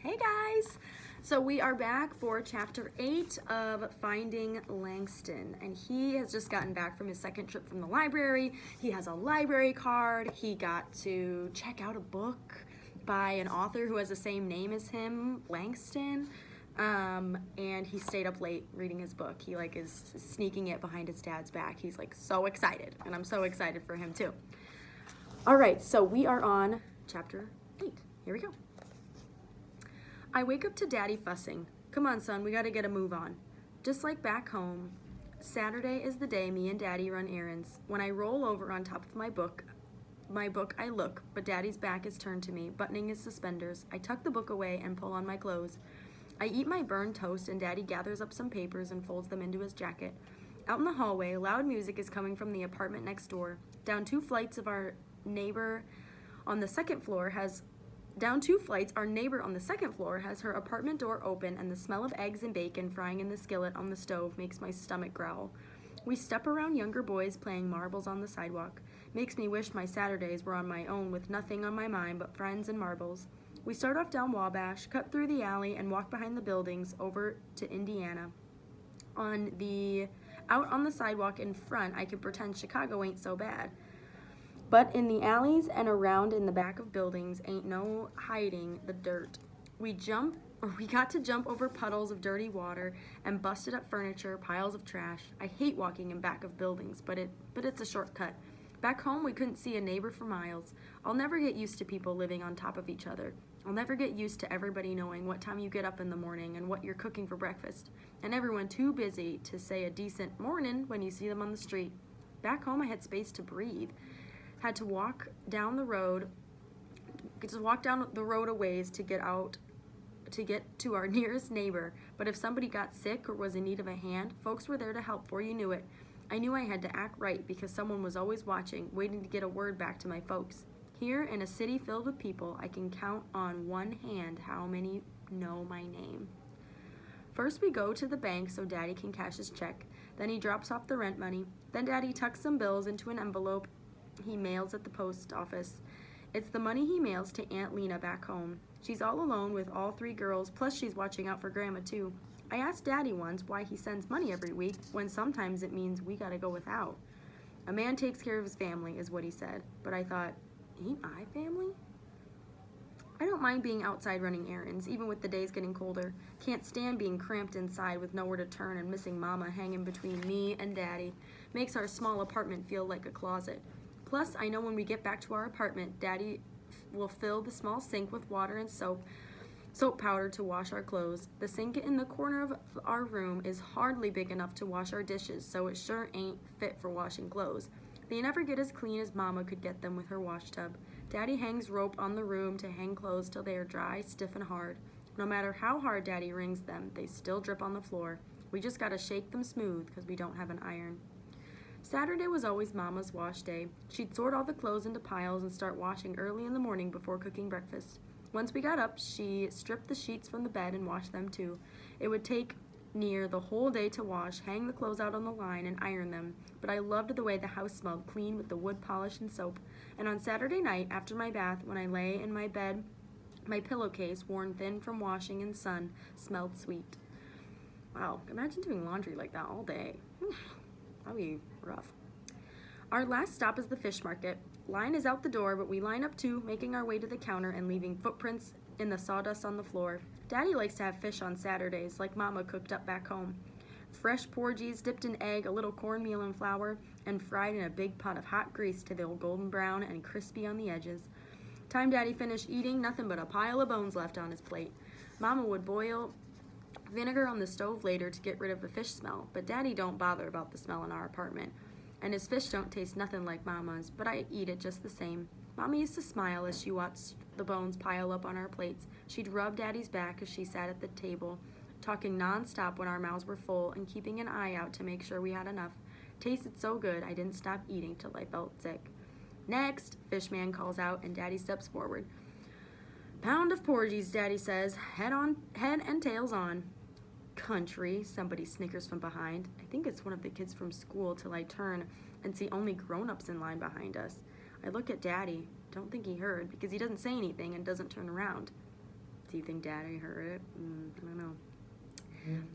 Hey guys! So we are back for chapter 8 of Finding Langston, and he has just gotten back from his second trip from the library. He has a library card. He got to check out a book by an author who has the same name as him, Langston. And he stayed up late reading his book. He is sneaking it behind his dad's back. He's so excited, and I'm so excited for him too. All right, so we are on chapter 8. Here we go. I wake up to Daddy fussing. Come on, son, we gotta get a move on. Just like back home, Saturday is the day me and Daddy run errands. When I roll over on top of my book I look, but Daddy's back is turned to me, buttoning his suspenders. I tuck the book away and pull on my clothes. I eat my burned toast and Daddy gathers up some papers and folds them into his jacket. Out in the hallway, loud music is coming from the apartment next door. Down two flights, our neighbor on the second floor has her apartment door open, and the smell of eggs and bacon frying in the skillet on the stove makes my stomach growl. We step around younger boys playing marbles on the sidewalk. Makes me wish my Saturdays were on my own with nothing on my mind but friends and marbles. We start off down Wabash, cut through the alley, and walk behind the buildings over to Indiana. Out on the sidewalk in front, I can pretend Chicago ain't so bad. But in the alleys and around in the back of buildings ain't no hiding the dirt. We got to jump over puddles of dirty water and busted up furniture, piles of trash. I hate walking in back of buildings, but it's a shortcut. Back home, we couldn't see a neighbor for miles. I'll never get used to people living on top of each other. I'll never get used to everybody knowing what time you get up in the morning and what you're cooking for breakfast, and everyone too busy to say a decent morning when you see them on the street. Back home, I had space to breathe. Had to walk down the road a ways to get to our nearest neighbor. But if somebody got sick or was in need of a hand, folks were there to help before you knew it. I knew I had to act right because someone was always watching, waiting to get a word back to my folks. Here, in a city filled with people, I can count on one hand how many know my name. First, we go to the bank so Daddy can cash his check. Then he drops off the rent money. Then Daddy tucks some bills into an envelope he mails at the post office. It's the money he mails to Aunt Lena back home. She's all alone with all three girls, plus she's watching out for Grandma too. I asked Daddy once why he sends money every week when sometimes it means we gotta go without. A man takes care of his family is what he said, but I thought, ain't I family? I don't mind being outside running errands, even with the days getting colder. Can't stand being cramped inside with nowhere to turn and missing Mama hanging between me and Daddy. Makes our small apartment feel like a closet. Plus, I know when we get back to our apartment, Daddy will fill the small sink with water and soap powder to wash our clothes. The sink in the corner of our room is hardly big enough to wash our dishes, so it sure ain't fit for washing clothes. They never get as clean as Mama could get them with her wash tub. Daddy hangs rope on the room to hang clothes till they are dry, stiff, and hard. No matter how hard Daddy wrings them, they still drip on the floor. We just gotta shake them smooth because we don't have an iron. Saturday was always Mama's wash day. She'd sort all the clothes into piles and start washing early in the morning before cooking breakfast. Once we got up, she stripped the sheets from the bed and washed them too. It would take near the whole day to wash, hang the clothes out on the line, and iron them, but I loved the way the house smelled clean with the wood polish and soap. And on Saturday night, after my bath, when I lay in my bed, my pillowcase, worn thin from washing and sun, smelled sweet. Wow, imagine doing laundry like that all day. That'd be rough. Our last stop is the fish market. Line is out the door, but we line up too, making our way to the counter and leaving footprints in the sawdust on the floor. Daddy likes to have fish on Saturdays, like Mama cooked up back home. Fresh porgies dipped in egg, a little cornmeal and flour, and fried in a big pot of hot grease till they were golden brown and crispy on the edges. Time Daddy finished eating, nothing but a pile of bones left on his plate. Mama would boil vinegar on the stove later to get rid of the fish smell, but Daddy don't bother about the smell in our apartment. And his fish don't taste nothing like Mama's, but I eat it just the same. Mama used to smile as she watched the bones pile up on our plates. She'd rub Daddy's back as she sat at the table, talking non-stop when our mouths were full and keeping an eye out to make sure we had enough. Tasted so good, I didn't stop eating till I felt sick. Next, Fishman calls out and Daddy steps forward. Pound of porgies, Daddy says, head and tails on. Country, somebody snickers from behind. I think it's one of the kids from school till I turn and see only grown-ups in line behind us. I look at Daddy, don't think he heard because he doesn't say anything and doesn't turn around. Do you think Daddy heard it? I don't know.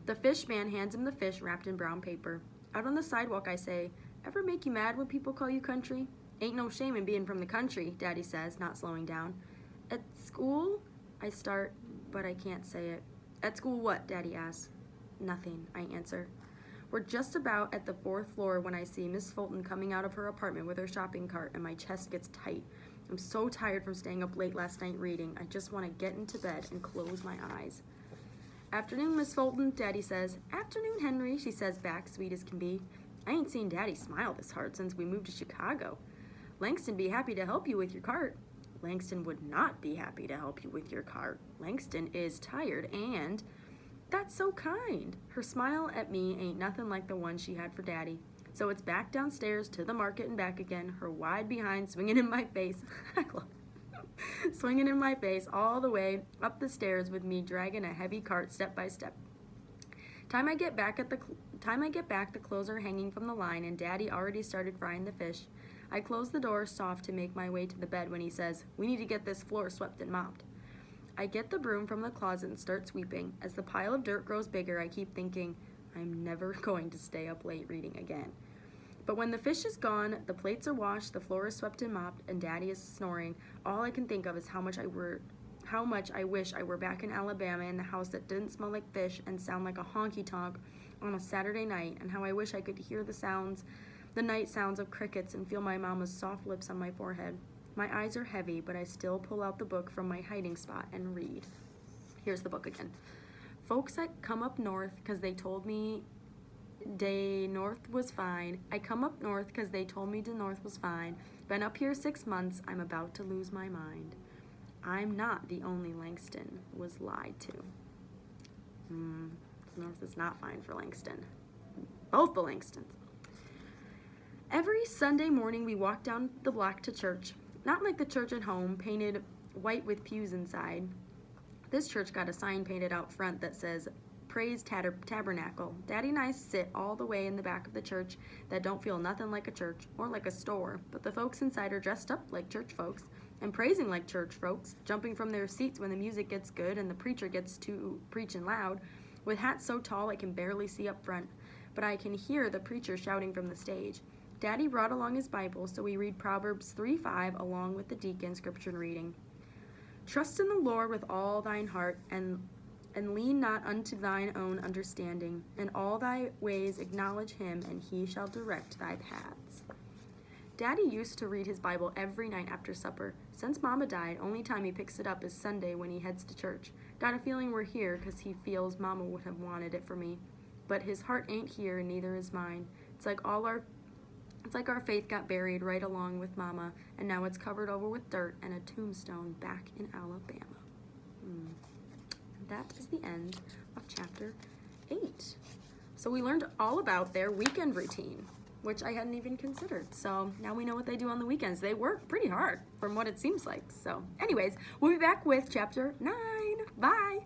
The fish man hands him the fish wrapped in brown paper. Out on the sidewalk, I say, ever make you mad when people call you country? Ain't no shame in being from the country, Daddy says, not slowing down. At school? I start, but I can't say it. At school what? Daddy asks. Nothing, I answer. We're just about at the 4th floor when I see Miss Fulton coming out of her apartment with her shopping cart, and my chest gets tight. I'm so tired from staying up late last night reading. I just want to get into bed and close my eyes. Afternoon, Miss Fulton, Daddy says. Afternoon, Henry, she says back, sweet as can be. I ain't seen Daddy smile this hard since we moved to Chicago. Langston be happy to help you with your cart. Langston would not be happy to help you with your cart. Langston is tired and... That's so kind. Her smile at me ain't nothing like the one she had for Daddy. So it's back downstairs to the market and back again, her wide behind swinging in my face. I love it. Swinging in my face all the way up the stairs with me dragging a heavy cart step by step. Time I get back, the clothes are hanging from the line and Daddy already started frying the fish. I close the door soft to make my way to the bed when he says, we need to get this floor swept and mopped. I get the broom from the closet and start sweeping. As the pile of dirt grows bigger, I keep thinking, I'm never going to stay up late reading again. But when the fish is gone, the plates are washed, the floor is swept and mopped, and Daddy is snoring, all I can think of is how much I wish I were back in Alabama in the house that didn't smell like fish and sound like a honky-tonk on a Saturday night, and how I wish I could hear the night sounds of crickets and feel my mama's soft lips on my forehead. My eyes are heavy, but I still pull out the book from my hiding spot and read. Here's the book again. Folks that come up north because they told me day north was fine. I come up north because they told me the north was fine. Been up here 6 months. I'm about to lose my mind. I'm not the only Langston was lied to. North is not fine for Langston. Both the Langstons. Every Sunday morning we walk down the block to church. Not like the church at home, painted white with pews inside. This church got a sign painted out front that says, Praise Tabernacle. Daddy and I sit all the way in the back of the church that don't feel nothing like a church or like a store, but the folks inside are dressed up like church folks and praising like church folks, jumping from their seats when the music gets good and the preacher gets to preaching loud, with hats so tall I can barely see up front, but I can hear the preacher shouting from the stage. Daddy brought along his Bible, so we read Proverbs 3:5 along with the deacon scripture reading. Trust in the Lord with all thine heart, and lean not unto thine own understanding. In all thy ways acknowledge him, and he shall direct thy paths. Daddy used to read his Bible every night after supper. Since Mama died, only time he picks it up is Sunday when he heads to church. Got a feeling we're here because he feels Mama would have wanted it for me. But his heart ain't here, and neither is mine. It's like our faith got buried right along with Mama, and now it's covered over with dirt and a tombstone back in Alabama. That is the end of chapter 8. So we learned all about their weekend routine, which I hadn't even considered. So now we know what they do on the weekends. They work pretty hard from what it seems like. So anyways, we'll be back with chapter 9. Bye!